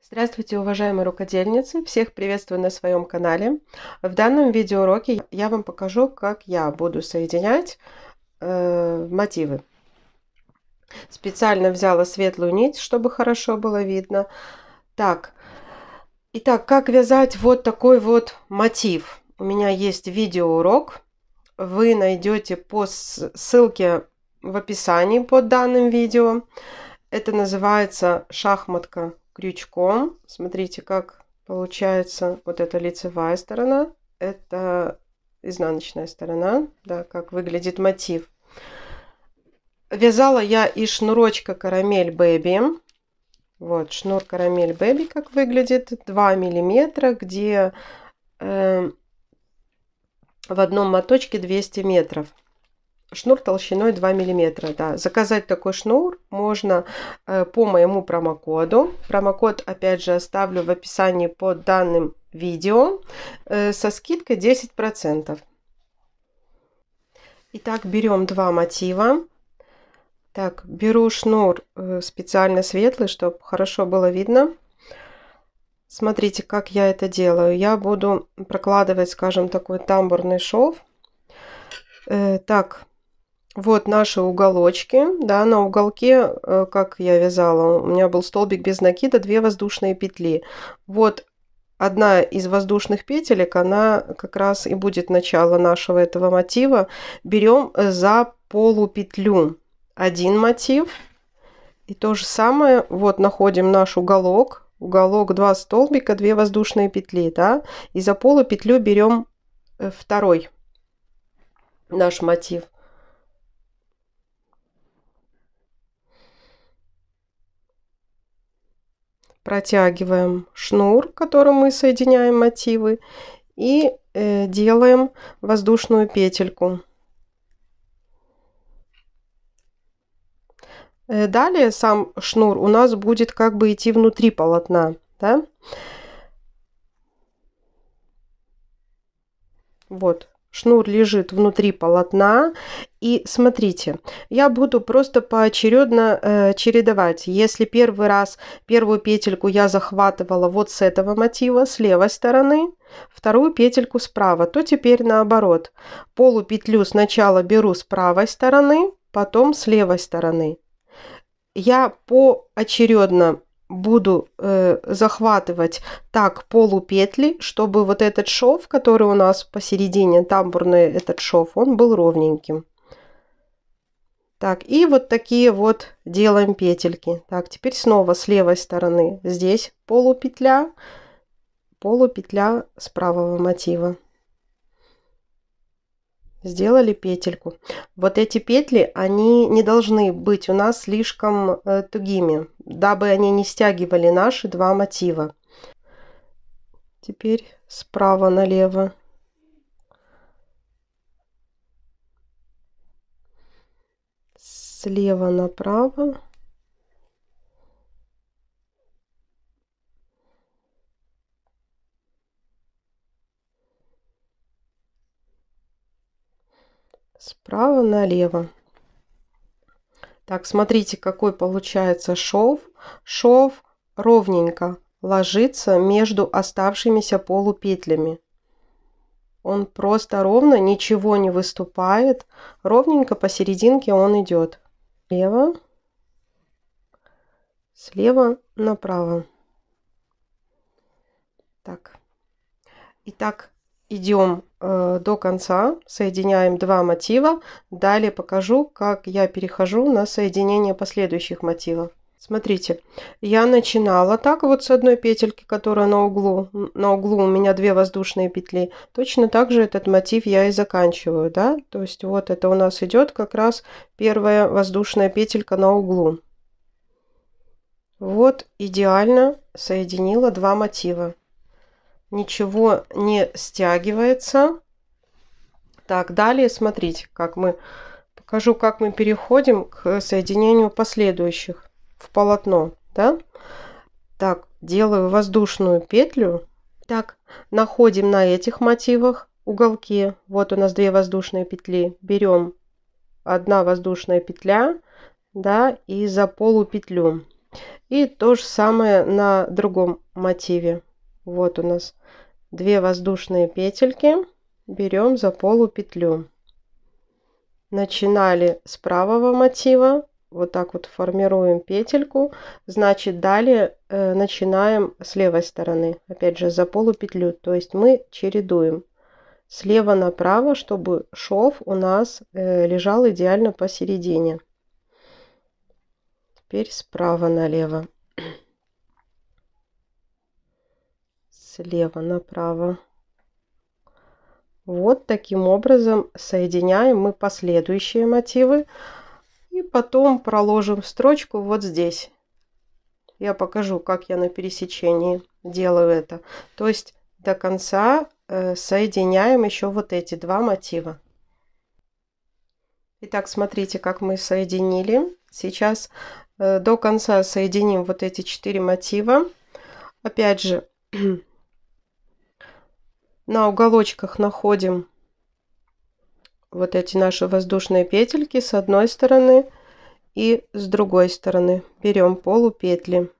Здравствуйте, уважаемые рукодельницы! Всех приветствую на своем канале. В данном видеоуроке я вам покажу, как я буду соединять мотивы. Специально взяла светлую нить, чтобы хорошо было видно. Итак, как вязать вот такой вот мотив. У меня есть видеоурок. Вы найдете по ссылке в описании под данным видео. Это называется шахматка крючком. Смотрите, как получается вот эта лицевая сторона. Это изнаночная сторона. Да, как выглядит мотив. Вязала я из шнурочка Карамель Baby. Вот шнур Карамель Baby как выглядит. 2 миллиметра, где в одном моточке 200 метров. Шнур толщиной 2 миллиметра. Да. Заказать такой шнур можно по моему промокоду. Промокод опять же оставлю в описании под данным видео со скидкой 10%. Итак, берем два мотива. Так, беру шнур специально светлый, чтобы хорошо было видно. Смотрите, как я это делаю. Я буду прокладывать, скажем, такой тамбурный шов. Так. Вот наши уголочки, да, на уголке, как я вязала, у меня был столбик без накида, 2 воздушные петли. Вот одна из воздушных петелек, она как раз и будет начало нашего этого мотива. Берем за полупетлю один мотив. И то же самое, вот находим наш уголок, 2 столбика, 2 воздушные петли, да, и за полупетлю берем второй наш мотив. Протягиваем шнур, которым мы соединяем мотивы, и делаем воздушную петельку. Далее сам шнур у нас будет как бы идти внутри полотна, да? Вот. Шнур лежит внутри полотна. И смотрите, я буду просто поочередно чередовать. Если первый раз первую петельку я захватывала вот с этого мотива, с левой стороны, вторую петельку справа, то теперь наоборот. Полупетлю сначала беру с правой стороны, потом с левой стороны. Я поочередно буду захватывать так полупетли, чтобы вот этот шов, который у нас посередине, тамбурный этот шов, он был ровненьким. Так, и вот такие вот делаем петельки. Так, теперь снова с левой стороны. Здесь полупетля с правого мотива. Сделали петельку. Вот эти петли, они не должны быть у нас слишком тугими, дабы они не стягивали наши два мотива. Теперь справа налево. Слева направо. Справа налево. Так, смотрите, какой получается шов. Шов ровненько ложится между оставшимися полупетлями. Он просто ровно, ничего не выступает. Ровненько посерединке он идет. Слева направо. Так. Итак, идем до конца, соединяем два мотива. Далее покажу, как я перехожу на соединение последующих мотивов. Смотрите, я начинала так вот с одной петельки, которая на углу. На углу у меня 2 воздушные петли. Точно так же этот мотив я и заканчиваю, да? То есть вот это у нас идет как раз первая воздушная петелька на углу. Вот идеально соединила два мотива. Ничего не стягивается. Так, далее смотрите, покажу, как мы переходим к соединению последующих в полотно, да? Так, делаю воздушную петлю. Так, находим на этих мотивах уголки. Вот у нас 2 воздушные петли. Берем 1 воздушная петля, да, и за полупетлю. И то же самое на другом мотиве. Вот у нас 2 воздушные петельки. Берем за полупетлю. Начинали с правого мотива. Вот так вот формируем петельку. Значит, далее начинаем с левой стороны. Опять же, за полупетлю. То есть мы чередуем слева направо, чтобы шов у нас лежал идеально посередине. Теперь справа налево. Слева направо. Вот таким образом соединяем мы последующие мотивы. И потом проложим строчку вот здесь. Я покажу, как я на пересечении делаю это. То есть до конца соединяем еще вот эти 2 мотива. Итак, смотрите, как мы соединили. Сейчас до конца соединим вот эти 4 мотива. Опять же, на уголочках находим вот эти наши воздушные петельки с одной стороны и с другой стороны. Берем полупетли.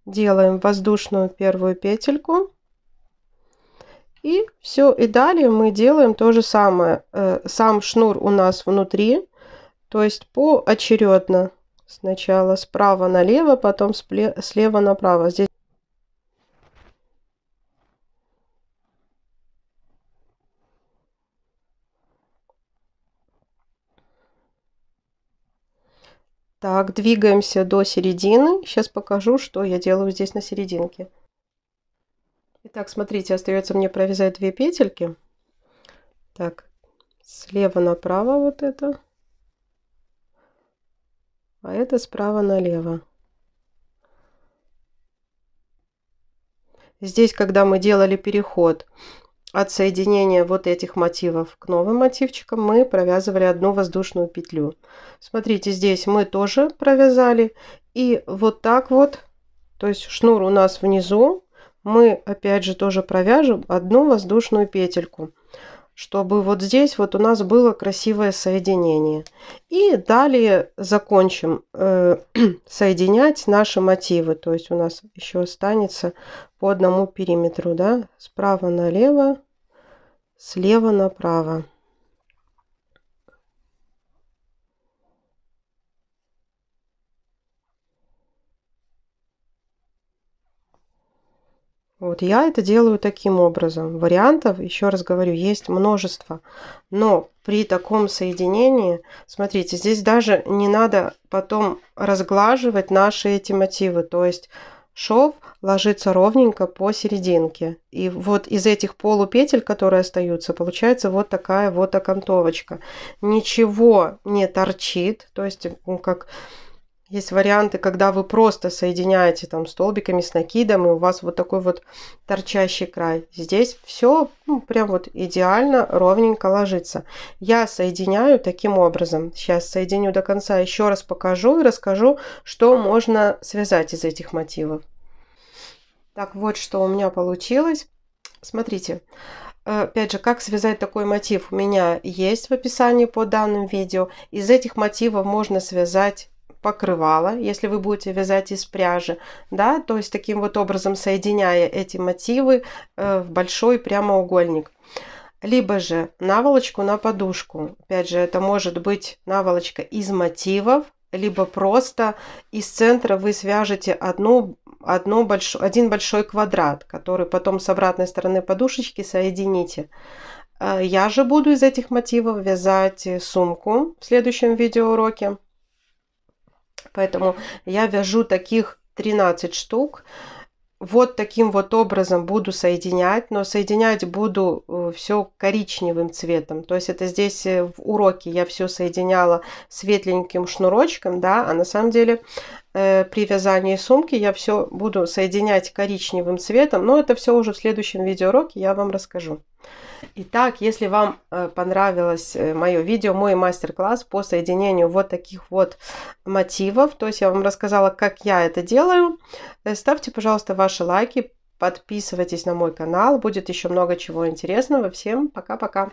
Делаем воздушную первую петельку. И все. И далее мы делаем то же самое. Сам шнур у нас внутри. То есть поочередно. Сначала справа налево, потом слева направо. Здесь так, двигаемся до середины. Сейчас покажу, что я делаю здесь на серединке. Итак, смотрите, остается мне провязать 2 петельки. Так, слева направо вот это. А это справа налево. Здесь, когда мы делали переход от соединения вот этих мотивов к новым мотивчикам, мы провязывали 1 воздушную петлю. Смотрите, здесь мы тоже провязали. И вот так вот, то есть шнур у нас внизу, мы опять же тоже провяжем 1 воздушную петельку, чтобы вот здесь вот у нас было красивое соединение. И далее закончим соединять наши мотивы. То есть у нас еще останется по 1 периметру, да, справа налево, слева направо. Вот я это делаю таким образом. Вариантов, еще раз говорю, есть множество. Но при таком соединении, смотрите, здесь даже не надо потом разглаживать наши эти мотивы. То есть шов ложится ровненько по серединке. И вот из этих полупетель, которые остаются, получается вот такая вот окантовочка. Ничего не торчит. То есть, ну, как... Есть варианты, когда вы просто соединяете там столбиками с накидом, и у вас вот такой вот торчащий край. Здесь все прям вот идеально ровненько ложится. Я соединяю таким образом. Сейчас соединю до конца, еще раз покажу и расскажу, что можно связать из этих мотивов. Так, вот что у меня получилось. Смотрите. Опять же, как связать такой мотив у меня есть в описании по данным видео. Из этих мотивов можно связать покрывало, если вы будете вязать из пряжи, да, то есть таким вот образом соединяя эти мотивы в большой прямоугольник. Либо же наволочку на подушку. Опять же, это может быть наволочка из мотивов, либо просто из центра вы свяжете один большой квадрат, который потом с обратной стороны подушечки соедините. Я же буду из этих мотивов вязать сумку в следующем видеоуроке. Поэтому я вяжу таких 13 штук. Вот таким вот образом буду соединять, но соединять буду все коричневым цветом. То есть это здесь в уроке я все соединяла светленьким шнурочком, да, а на самом деле при вязании сумки я все буду соединять коричневым цветом, но это все уже в следующем видеоуроке я вам расскажу. Итак, если вам понравилось мое видео, мой мастер-класс по соединению вот таких вот мотивов, то есть я вам рассказала, как я это делаю, ставьте, пожалуйста, ваши лайки, подписывайтесь на мой канал, будет еще много чего интересного. Всем пока-пока!